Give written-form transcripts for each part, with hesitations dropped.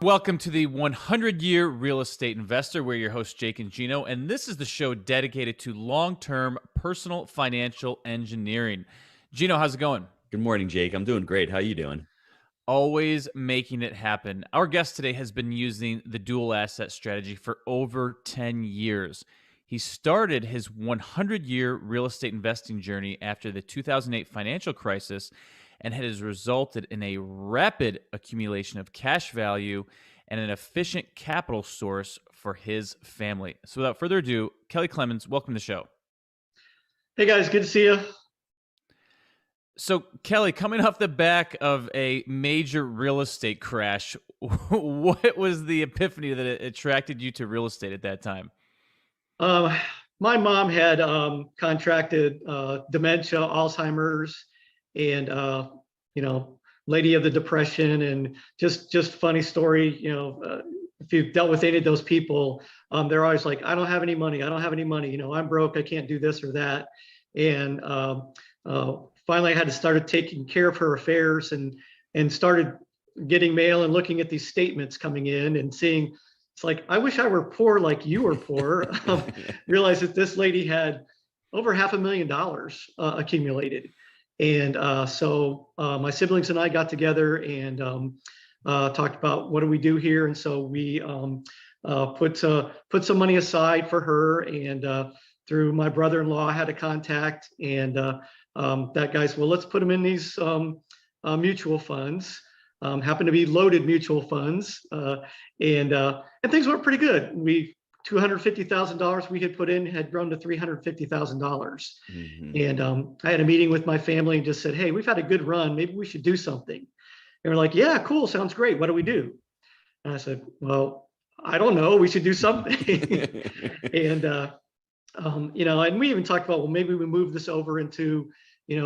Welcome to the 100-Year Real Estate Investor. We're your hosts, Jake and Gino, and this is the show dedicated to long-term personal financial engineering. Gino, how's it going? Good morning, Jake. I'm doing great. How you doing? Always making it happen. Our guest today has been using the dual asset strategy for over 10 years. He started his 100-year real estate investing journey after the 2008 financial crisis, and it has resulted in a rapid accumulation of cash value and an efficient capital source for his family. So without further ado, Kelly Clemens, welcome to the show. Hey guys, good to see you. So Kelly, coming off the back of a major real estate crash, what was the epiphany that attracted you to real estate at that time? My mom had contracted dementia, Alzheimer's, and lady of the depression, and just funny story. If you've dealt with any of those people, they're always like, I don't have any money. I don't have any money. I'm broke. I can't do this or that. And finally, I had to start taking care of her affairs and started getting mail and looking at these statements coming in and seeing. It's like, I wish I were poor like you were poor. Realized that this lady had over $500,000 accumulated. And so my siblings and I got together and talked about what do we do here. And so we put some money aside for her. And through my brother-in-law, I had a contact. And that guy's, well, let's put them in these mutual funds. Happened to be loaded mutual funds, and things went pretty good. $250,000 we had put in had grown to $350,000, and I had a meeting with my family and just said, "Hey, we've had a good run. Maybe we should do something." And we're like, "Yeah, cool, sounds great. What do we do?" And I said, "Well, I don't know. We should do something." And and we even talked about, well, maybe we move this over into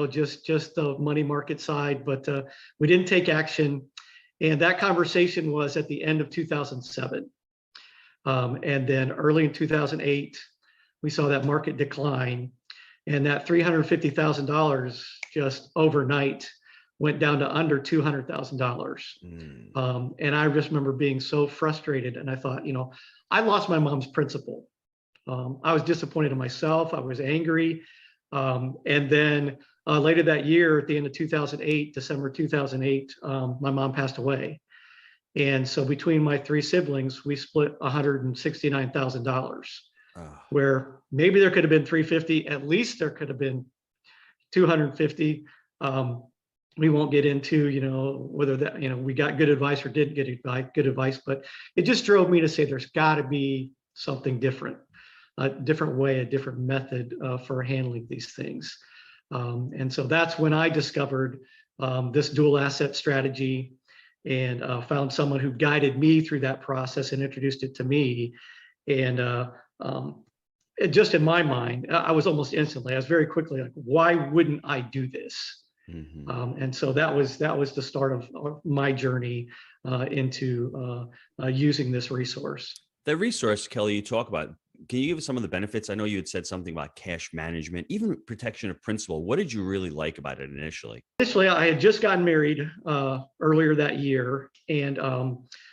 just the money market side, but we didn't take action. And that conversation was at the end of 2007. And then early in 2008, we saw that market decline, and that $350,000 just overnight went down to under $200,000. And I just remember being so frustrated. And I thought, I lost my mom's principal. I was disappointed in myself. I was angry. And then later that year, at the end of 2008, December 2008, my mom passed away. And so between my three siblings, we split $169,000, where maybe there could have been 350, at least there could have been 250. We won't get into, whether that, we got good advice or didn't get good advice, but it just drove me to say there's got to be something different, a different way, a different method for handling these things. And so that's when I discovered this dual asset strategy, and found someone who guided me through that process and introduced it to me. And it just in my mind, I was almost instantly, I was very quickly like, why wouldn't I do this? And so that was the start of my journey into using this resource. The resource, Kelly, you talk about, can you give us some of the benefits? I know you had said something about cash management, even protection of principal. What did you really like about it initially? Initially, I had just gotten married earlier that year. And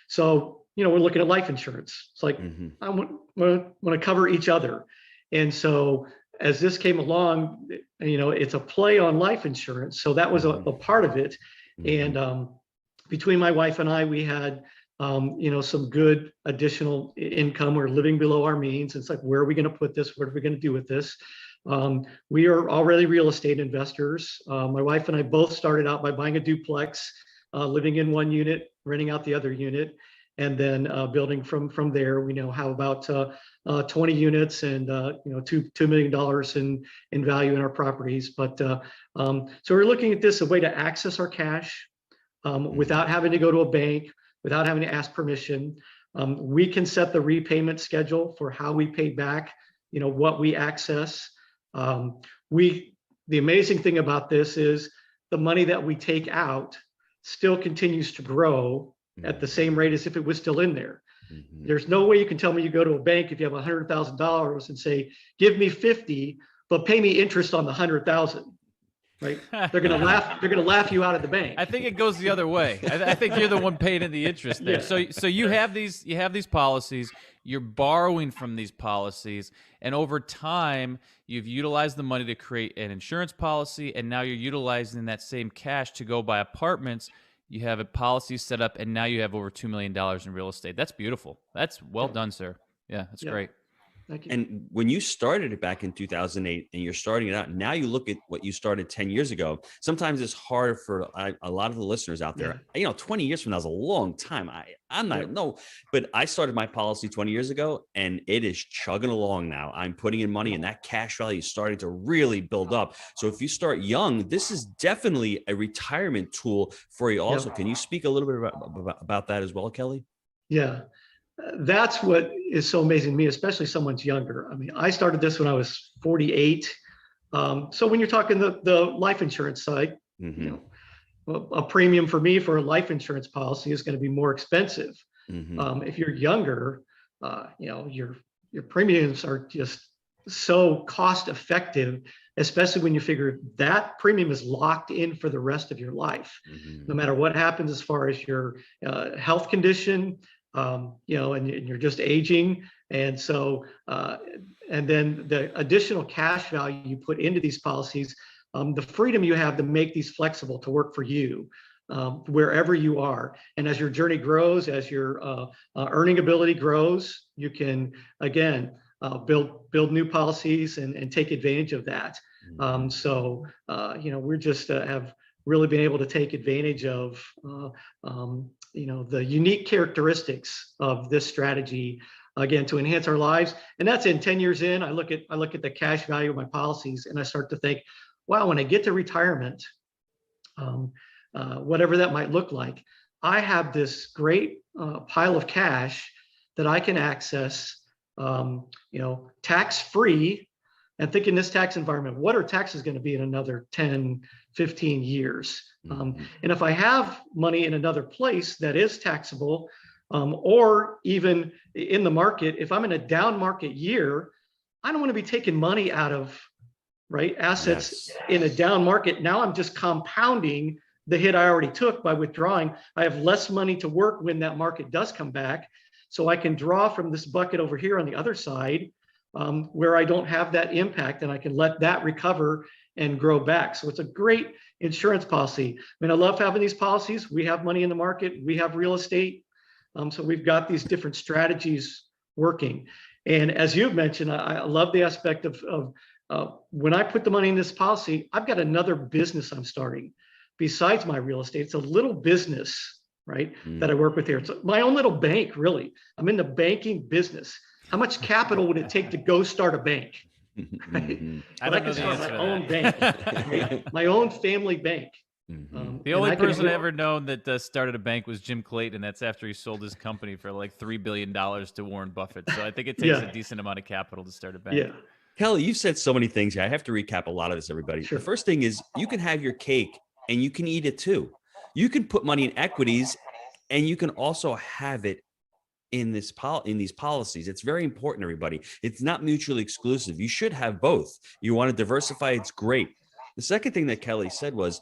so, we're looking at life insurance. It's like, I want to cover each other. And so as this came along, it's a play on life insurance. So that was a part of it. And between my wife and I, we had some good additional income. We're living below our means. It's like, where are we going to put this? What are we going to do with this? We are already real estate investors. My wife and I both started out by buying a duplex, living in one unit, renting out the other unit, and then building from there. We now have about 20 units and $2 million in value in our properties. But so we're looking at this, a way to access our cash without having to go to a bank, without having to ask permission. We can set the repayment schedule for how we pay back, what we access. The amazing thing about this is the money that we take out still continues to grow at the same rate as if it was still in there. There's no way you can tell me you go to a bank if you have $100,000 and say, give me 50, but pay me interest on the 100,000. right? They're going to laugh. They're going to laugh you out of the bank. I think it goes the other way. I think you're the one paying in the interest there. Yeah. So you have these policies. You're borrowing from these policies, and over time, you've utilized the money to create an insurance policy, and now you're utilizing that same cash to go buy apartments. You have a policy set up, and now you have over $2 million in real estate. That's beautiful. That's well done, sir. Yeah, that's great. Thank you. And when you started it back in 2008 and you're starting it out, now you look at what you started 10 years ago. Sometimes it's hard for a lot of the listeners out there. 20 years from now is a long time. I'm not, no, but I started my policy 20 years ago and it is chugging along now. I'm putting in money and that cash value is starting to really build up. So if you start young, this is definitely a retirement tool for you also. Can you speak a little bit about that as well, Kelly? Yeah. That's what is so amazing to me, especially someone's younger. I mean, I started this when I was 48. So when you're talking the life insurance side, a premium for me for a life insurance policy is going to be more expensive. If you're younger, your premiums are just so cost effective, especially when you figure that premium is locked in for the rest of your life, no matter what happens as far as your health condition. And you're just aging. And so, and then the additional cash value you put into these policies, the freedom you have to make these flexible to work for you, wherever you are. And as your journey grows, as your earning ability grows, you can, again, build new policies and take advantage of that. We're just have really been able to take advantage of the unique characteristics of this strategy, again, to enhance our lives. And that's in 10 years in, I look at the cash value of my policies and I start to think, wow, when I get to retirement, whatever that might look like, I have this great pile of cash that I can access, tax-free. And think in this tax environment, what are taxes going to be in another 10, 15 years? And if I have money in another place that is taxable, or even in the market, if I'm in a down market year, I don't want to be taking money out of assets in a down market. Now I'm just compounding the hit I already took by withdrawing. I have less money to work when that market does come back. So I can draw from this bucket over here on the other side, where I don't have that impact, and I can let that recover and grow back. So it's a great insurance policy. I mean, I love having these policies. We have money in the market. We have real estate. So we've got these different strategies working. And as you've mentioned, I love the aspect of when I put the money in this policy, I've got another business I'm starting besides my real estate. It's a little business, that I work with here. It's my own little bank, really. I'm in the banking business. How much capital would it take to go start a bank? I But can start my own bank, my own family bank. The only person I ever known that started a bank was Jim Clayton, and that's after he sold his company for like $3 billion to Warren Buffett. So I think it takes a decent amount of capital to start a bank. Yeah. Kelly, you've said so many things here. I have to recap a lot of this, everybody. Sure. The first thing is you can have your cake and you can eat it too. You can put money in equities and you can also have it in these policies. It's very important, everybody. It's not mutually exclusive. You should have both. You want to diversify, it's great. The second thing that Kelly said was,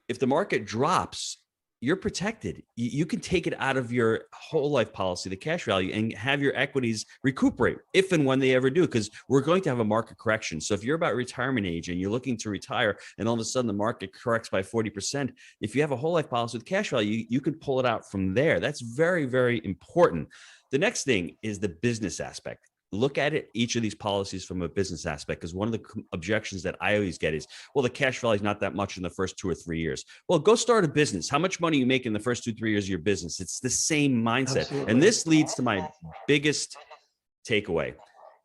if the market drops, you're protected. You can take it out of your whole life policy, the cash value, and have your equities recuperate if and when they ever do, because we're going to have a market correction. So if you're about retirement age and you're looking to retire and all of a sudden the market corrects by 40%, if you have a whole life policy with cash value, you can pull it out from there. That's very, very important. The next thing is the business aspect. Look at it, each of these policies from a business aspect, because one of the objections that I always get is, well, the cash value is not that much in the first 2 or 3 years. Well, go start a business. How much money you make in the first 2, 3 years of your business? It's the same mindset. Absolutely. And this leads to my biggest takeaway.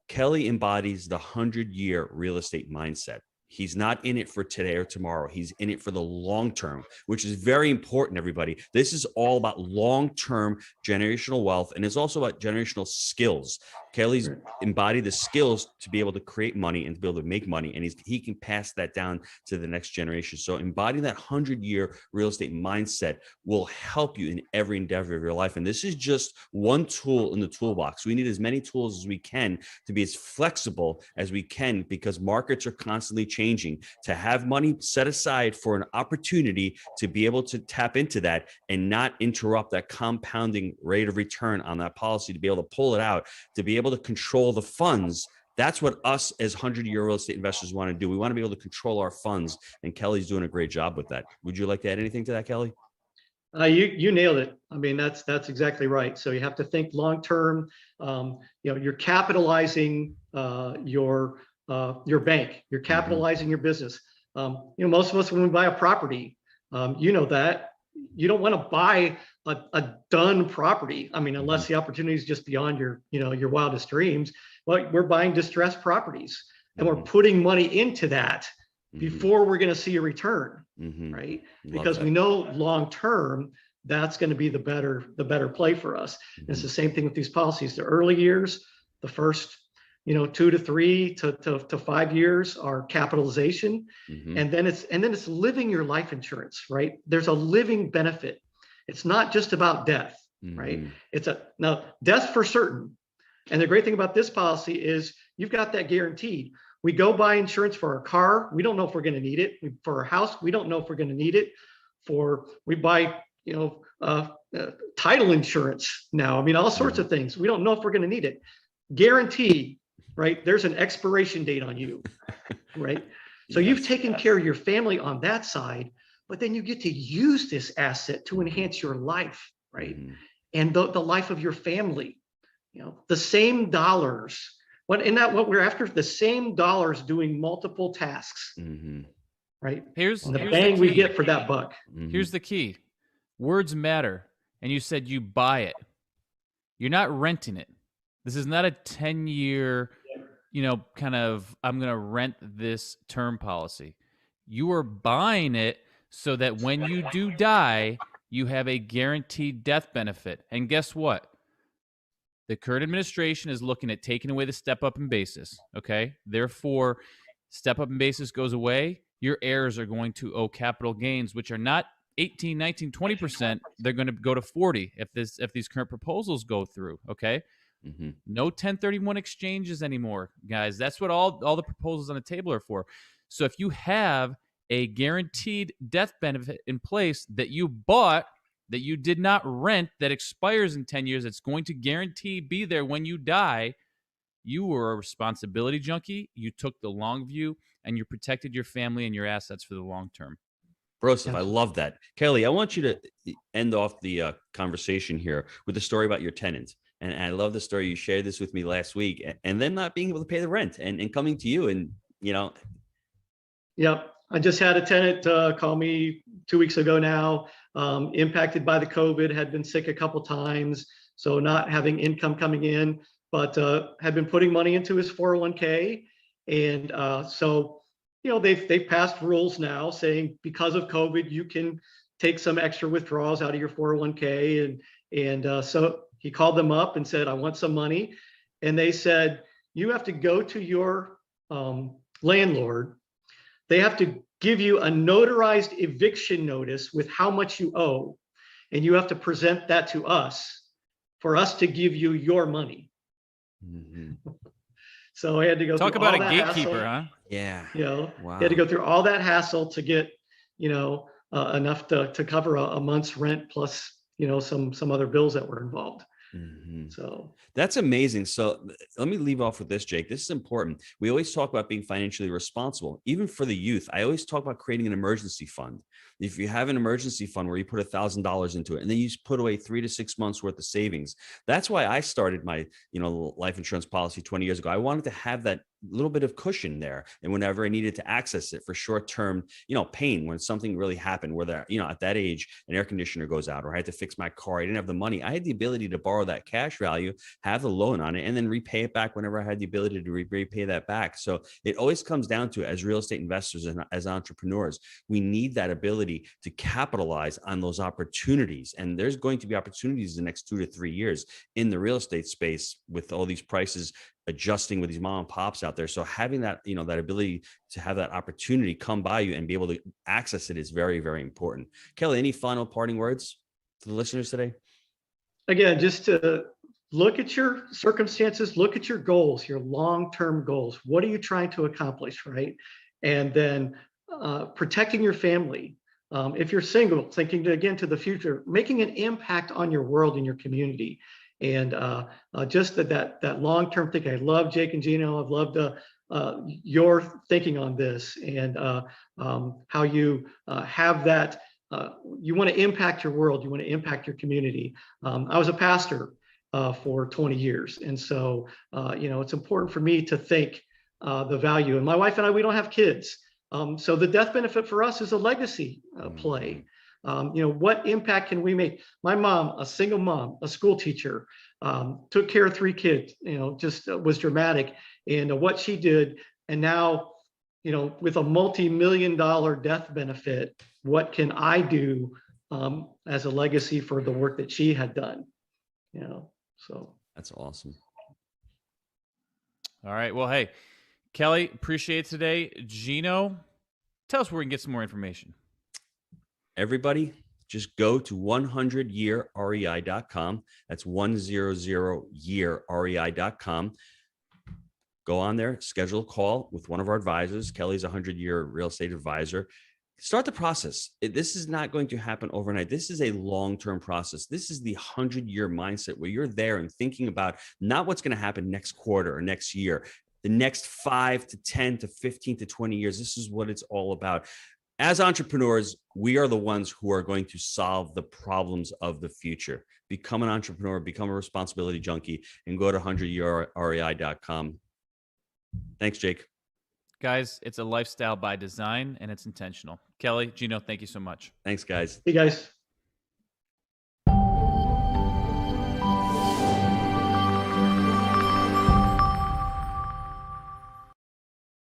Kelly embodies the 100-year real estate mindset. He's not in it for today or tomorrow. He's in it for the long term, which is very important, everybody. This is all about long-term generational wealth, and it's also about generational skills. Kelly's embodied the skills to be able to create money and to be able to make money, and he can pass that down to the next generation. So embodying that 100-year real estate mindset will help you in every endeavor of your life. And this is just one tool in the toolbox. We need as many tools as we can to be as flexible as we can, because markets are constantly changing. To have money set aside for an opportunity to be able to tap into that and not interrupt that compounding rate of return on that policy, to be able to pull it out, to be able to control the funds. That's what us as 100-year real estate investors want to do. We want to be able to control our funds, and Kelly's doing a great job with that. Would you like to add anything to that, Kelly? You nailed it. I mean, that's exactly right. So you have to think long term. You're capitalizing your bank. You're capitalizing your business. Most of us, when we buy a property, that you don't want to buy a done property. I mean, unless the opportunity is just beyond your wildest dreams. But we're buying distressed properties, and we're putting money into that before we're going to see a return, right? Because we know long term that's going to be the better play for us. And it's the same thing with these policies. The early years, the first 2 to 3 to 5 years are capitalization, and then it's living your life insurance, right? There's a living benefit. It's not just about death, right? Now death for certain. And the great thing about this policy is you've got that guaranteed. We go buy insurance for our car. We don't know if we're going to need it. For our house, we don't know if we're going to need it. We buy, title insurance now. I mean, all sorts of things. We don't know if we're going to need it. Guaranteed, right? There's an expiration date on you, right? So you've taken care of your family on that side, but then you get to use this asset to enhance your life, right? And the life of your family. The same dollars. What we're after? The same dollars doing multiple tasks, right? Here's the bang we get for that buck. Here's the key: words matter. And you said you buy it. You're not renting it. This is not a 10-year, kind of I'm going to rent this term policy. You are buying it so that when you do die, you have a guaranteed death benefit. And guess what? The current administration is looking at taking away the step-up in basis, okay? Therefore, step-up in basis goes away. Your heirs are going to owe capital gains, which are not 18, 19, 20%. They're going to go to 40 if these current proposals go through, okay? No 1031 exchanges anymore, guys. That's what all the proposals on the table are for. So if you have a guaranteed death benefit in place that you bought, that you did not rent, that expires in 10 years, it's going to guarantee be there when you die, you were a responsibility junkie, you took the long view, and you protected your family and your assets for the long term. Broseph, I love that. Kelly, I want you to end off the conversation here with a story about your tenant. And I love the story. You shared this with me last week, and them not being able to pay the rent and coming to you and, Yep. I just had a tenant call me 2 weeks ago now, impacted by the COVID, had been sick a couple times, so not having income coming in, but had been putting money into his 401k. And so, they've passed rules now saying because of COVID, you can take some extra withdrawals out of your 401k. And so he called them up and said, I want some money. And they said, you have to go to your landlord. They have to give you a notarized eviction notice with how much you owe. And you have to present that to us for us to give you your money. So I had to go talk through about all a that gatekeeper, hassle. huh? Yeah. Wow. You had to go through all that hassle to get, enough to cover a month's rent plus, some other bills that were involved. So that's amazing. So let me leave off with this, Jake. This is important. We always talk about being financially responsible, even for the youth. I always talk about creating an emergency fund. If you have an emergency fund where you put $1,000 into it, and then you just put away 3 to 6 months worth of savings. That's why I started my, life insurance policy 20 years ago. I wanted to have that little bit of cushion there. And whenever I needed to access it for short-term, pain, when something really happened, where at that age, an air conditioner goes out, or I had to fix my car, I didn't have the money. I had the ability to borrow that cash value, have the loan on it, and then repay it back whenever I had the ability to repay that back. So it always comes down to, as real estate investors and as entrepreneurs, we need that ability to capitalize on those opportunities. And there's going to be opportunities in the next 2 to 3 years in the real estate space with all these prices adjusting with these mom and pops out there. So having that, that ability to have that opportunity come by you and be able to access it is very, very important. Kelly, any final parting words to the listeners today? Again, just to look at your circumstances, look at your goals, your long-term goals. What are you trying to accomplish, right? and then protecting your family. If you're single, thinking again to the future, making an impact on your world and your community, and just that long-term thinking. I love Jake and Gino. I've loved your thinking on this, and how you have that. You want to impact your world. You want to impact your community. I was a pastor for 20 years, and so it's important for me to think the value. And my wife and I, we don't have kids. So the death benefit for us is a legacy play. What impact can we make? My mom, a single mom, a school teacher, took care of 3 kids, just was dramatic in what she did. And now, with a multi-million-dollar death benefit, what can I do as a legacy for the work that she had done? So That's awesome. All right. Well, hey, Kelly, appreciate it today. Gino, tell us where we can get some more information. Everybody, just go to 100yearrei.com. That's 100yearrei.com. Go on there, schedule a call with one of our advisors. Kelly's a 100-year real estate advisor. Start the process. This is not going to happen overnight. This is a long-term process. This is the 100-year mindset where you're there and thinking about not what's going to happen next quarter or next year, the next 5 to 10 to 15 to 20 years. This is what it's all about. As entrepreneurs, we are the ones who are going to solve the problems of the future. Become an entrepreneur, become a responsibility junkie, and go to 100yearrei.com. Thanks, Jake. Guys, it's a lifestyle by design, and it's intentional. Kelly, Gino, thank you so much. Thanks, guys. hey guys.